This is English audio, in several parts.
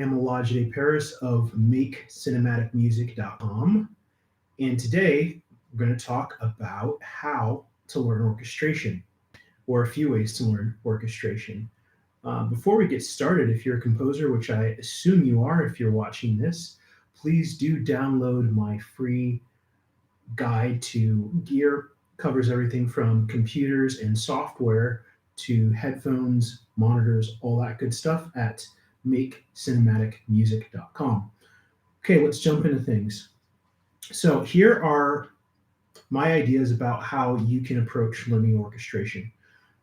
Amilajide Paris of MakeCinematicMusic.com, and today we're going to talk about how to learn orchestration, or a few ways to learn orchestration. Before we get started, if you're a composer, which I assume you are if you're watching this, please do download my free guide to gear. Covers everything from computers and software to headphones, monitors, all that good stuff at makecinematicmusic.com. Okay, let's jump into things. So here are my ideas about how you can approach learning orchestration.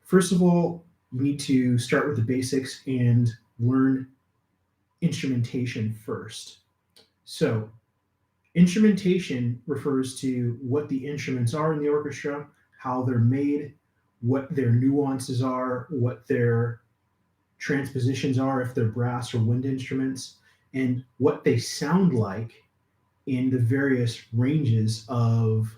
First of all, you need to start with the basics and learn instrumentation first. So instrumentation refers to what the instruments are in the orchestra, how they're made, what their nuances are, what their transpositions are if they're brass or wind instruments, and what they sound like in the various ranges of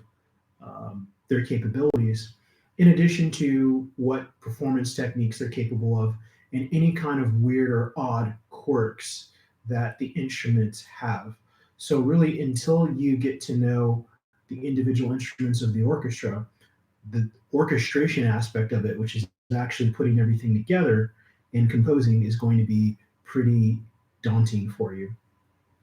their capabilities, in addition to what performance techniques they're capable of, and any kind of weird or odd quirks that the instruments have. So really, until you get to know the individual instruments of the orchestra, the orchestration aspect of it, which is actually putting everything together and composing, is going to be pretty daunting for you.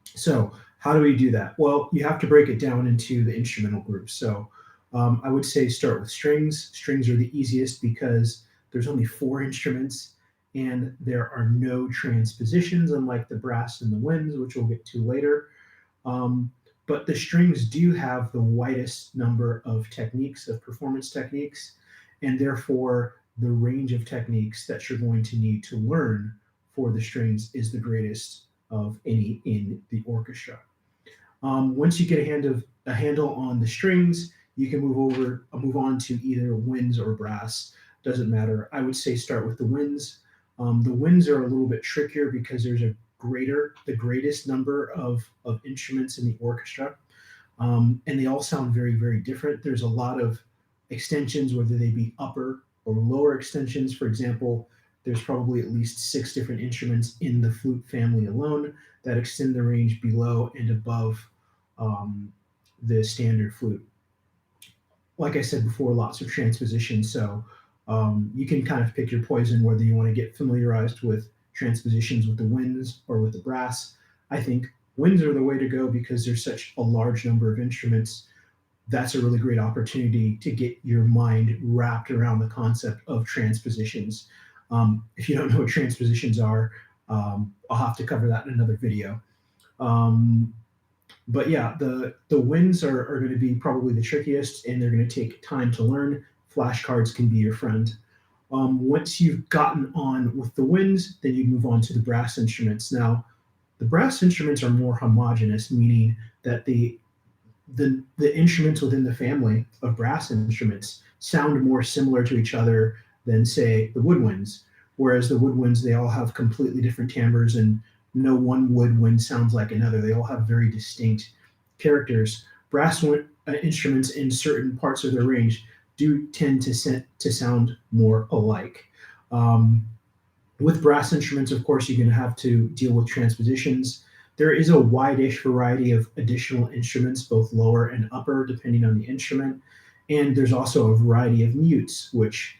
So how do we do that? Well, you have to break it down into the instrumental groups. So I would say start with strings. Strings are the easiest because there's only 4 instruments and there are no transpositions, unlike the brass and the winds, which we'll get to later. But the strings do have the widest number of techniques, of performance techniques, and therefore the range of techniques that you're going to need to learn for the strings is the greatest of any in the orchestra. Once you get a handle on the strings, you can move on to either winds or brass. Doesn't matter. I would say start with the winds. The winds are a little bit trickier because there's the greatest number of instruments in the orchestra, and they all sound very, very different. There's a lot of extensions, whether they be upper or lower extensions. For example, there's probably at least 6 different instruments in the flute family alone that extend the range below and above the standard flute. Like I said before, lots of transpositions, so you can kind of pick your poison whether you want to get familiarized with transpositions with the winds or with the brass. I think winds are the way to go because there's such a large number of instruments. That's a really great opportunity to get your mind wrapped around the concept of transpositions. If you don't know what transpositions are, I'll have to cover that in another video. But yeah, the winds are going to be probably the trickiest, and they're going to take time to learn. Flashcards can be your friend. Once you've gotten on with the winds, then you move on to the brass instruments. Now, the brass instruments are more homogeneous, meaning that the instruments within the family of brass instruments sound more similar to each other than, say, the woodwinds. Whereas the woodwinds, they all have completely different timbres, and no one woodwind sounds like another. They all have very distinct characters. Brass instruments in certain parts of their range do tend to sound more alike. With brass instruments, of course, you're going to have to deal with transpositions. There is a wide-ish variety of additional instruments, both lower and upper, depending on the instrument. And there's also a variety of mutes, which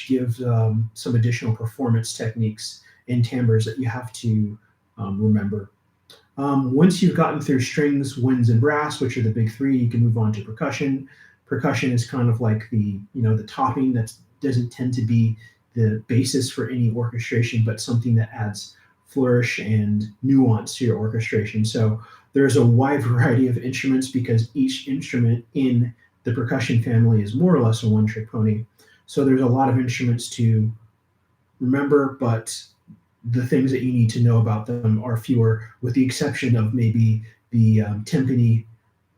give some additional performance techniques and timbres that you have to remember. Once you've gotten through strings, winds, and brass, which are the big 3, you can move on to percussion. Percussion is kind of like the topping that doesn't tend to be the basis for any orchestration, but something that adds flourish and nuance to your orchestration. So there's a wide variety of instruments because each instrument in the percussion family is more or less a one-trick pony. So there's a lot of instruments to remember, but the things that you need to know about them are fewer, with the exception of maybe the timpani,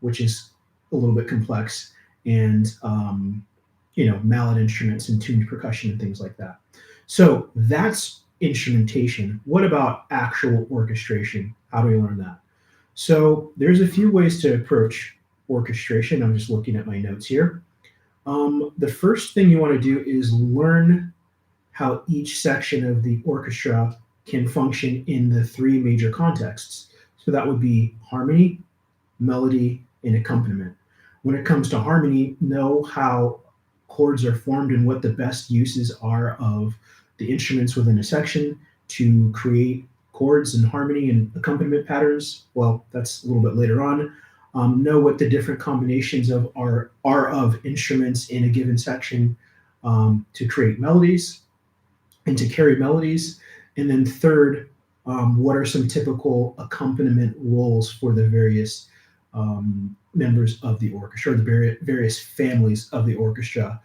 which is a little bit complex, and mallet instruments and tuned percussion and things like that. So that's instrumentation. What about actual orchestration? How do we learn that? So there's a few ways to approach orchestration. I'm just looking at my notes here. The first thing you want to do is learn how each section of the orchestra can function in the three major contexts. So that would be harmony, melody, and accompaniment. When it comes to harmony, know how chords are formed and what the best uses are of the instruments within a section to create chords and harmony and accompaniment patterns. Well, that's a little bit later on. Know what the different combinations are of instruments in a given section to create melodies and to carry melodies. And then third, what are some typical accompaniment roles for the various members of the orchestra, or the various families of the orchestra.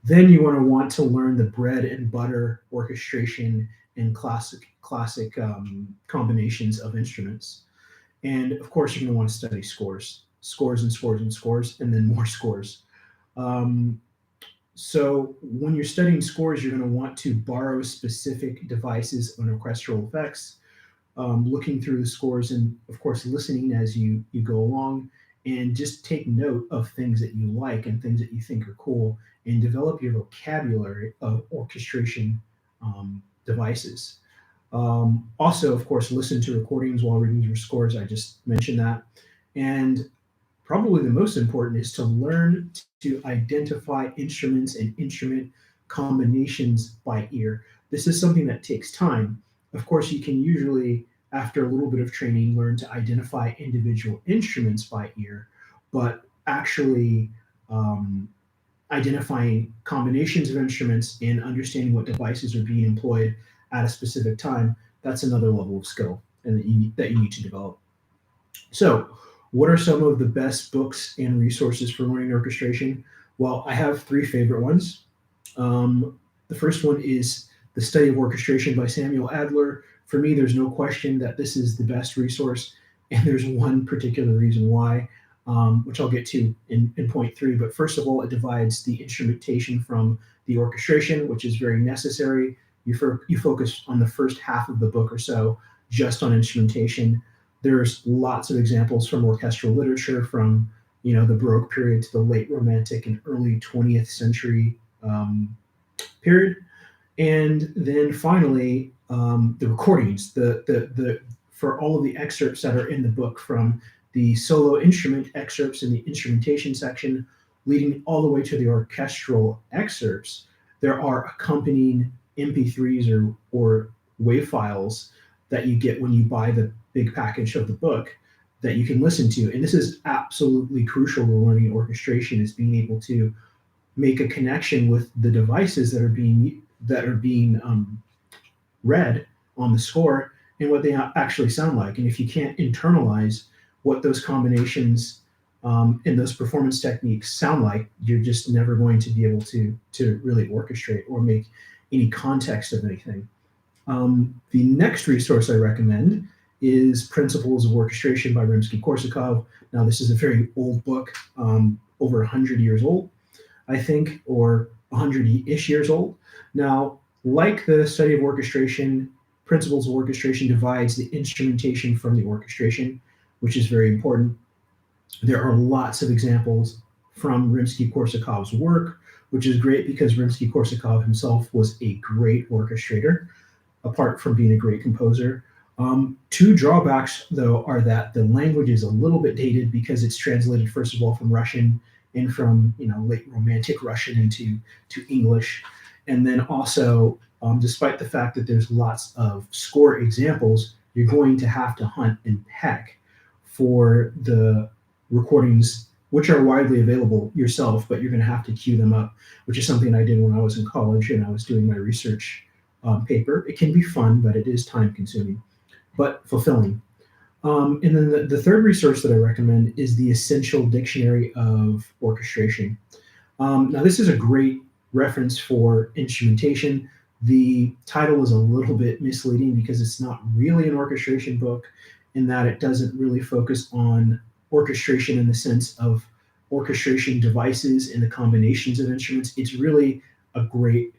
Then you want to learn the bread and butter orchestration and classic combinations of instruments. And of course, you're going to want to study scores and scores and scores, and then more scores. Um, so when you're studying scores, you're going to want to borrow specific devices on orchestral effects, looking through the scores, and of course listening as you go along, and just take note of things that you like and things that you think are cool, and develop your vocabulary of orchestration devices. Also, of course, listen to recordings while reading your scores. I just mentioned that. And probably the most important is to learn to identify instruments and instrument combinations by ear. This is something that takes time. Of course, you can usually, after a little bit of training, learn to identify individual instruments by ear, but actually identifying combinations of instruments and understanding what devices are being employed at a specific time, that's another level of skill and that you need to develop. So, what are some of the best books and resources for learning orchestration? Well, I have three favorite ones. The first one is The Study of Orchestration by Samuel Adler. For me, there's no question that this is the best resource, and there's one particular reason why, which I'll get to in point three. But first of all, it divides the instrumentation from the orchestration, which is very necessary. You focus on the first half of the book or so just on instrumentation. There's lots of examples from orchestral literature from the Baroque period to the late Romantic and early 20th century period. And then finally, the recordings, the for all of the excerpts that are in the book, from the solo instrument excerpts in the instrumentation section, leading all the way to the orchestral excerpts, there are accompanying MP3s or WAV files that you get when you buy the big package of the book that you can listen to. And this is absolutely crucial to learning orchestration, is being able to make a connection with the devices that are being read on the score and what they actually sound like. And if you can't internalize what those combinations and those performance techniques sound like, you're just never going to be able to really orchestrate or make any context of anything. The next resource I recommend is Principles of Orchestration by Rimsky-Korsakov. Now, this is a very old book, over 100 years old, I think, or 100-ish years old. Now, like the Study of Orchestration, Principles of Orchestration divides the instrumentation from the orchestration, which is very important. There are lots of examples from Rimsky-Korsakov's work, which is great because Rimsky-Korsakov himself was a great orchestrator, apart from being a great composer. Two drawbacks, though, are that the language is a little bit dated because it's translated, first of all, from Russian and from late Romantic Russian into English. And then also, despite the fact that there's lots of score examples, you're going to have to hunt and peck for the recordings, which are widely available yourself, but you're going to have to queue them up, which is something I did when I was in college and I was doing my research paper. It can be fun, but it is time consuming, but fulfilling. And then the third resource that I recommend is the Essential Dictionary of Orchestration. Now, this is a great reference for instrumentation. The title is a little bit misleading because it's not really an orchestration book, in that it doesn't really focus on orchestration in the sense of orchestration devices and the combinations of instruments. It's really a great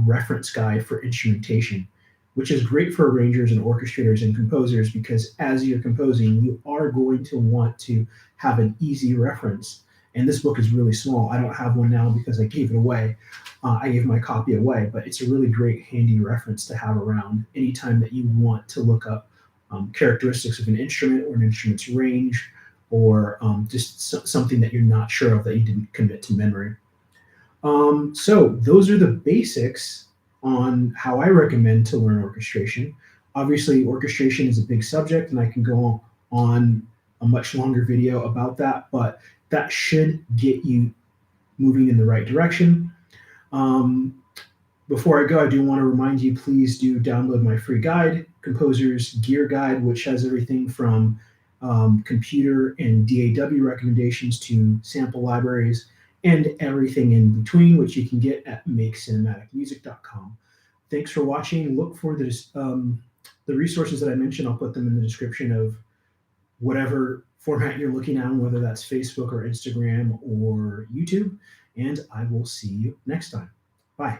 reference guide for instrumentation, which is great for arrangers and orchestrators and composers, because as you're composing, you are going to want to have an easy reference. And this book is really small. I don't have one now because I gave it away. I gave my copy away, but it's a really great handy reference to have around anytime that you want to look up characteristics of an instrument or an instrument's range, or just something that you're not sure of that you didn't commit to memory. So those are the basics on how I recommend to learn orchestration. Obviously, orchestration is a big subject, and I can go on a much longer video about that, but that should get you moving in the right direction. Before I go, I do want to remind you, please do download my free guide, Composer's Gear Guide, which has everything from computer and DAW recommendations to sample libraries and everything in between, which you can get at makecinematicmusic.com. Thanks for watching. Look for the resources that I mentioned. I'll put them in the description of whatever format you're looking at, whether that's Facebook or Instagram or YouTube. And I will see you next time. Bye.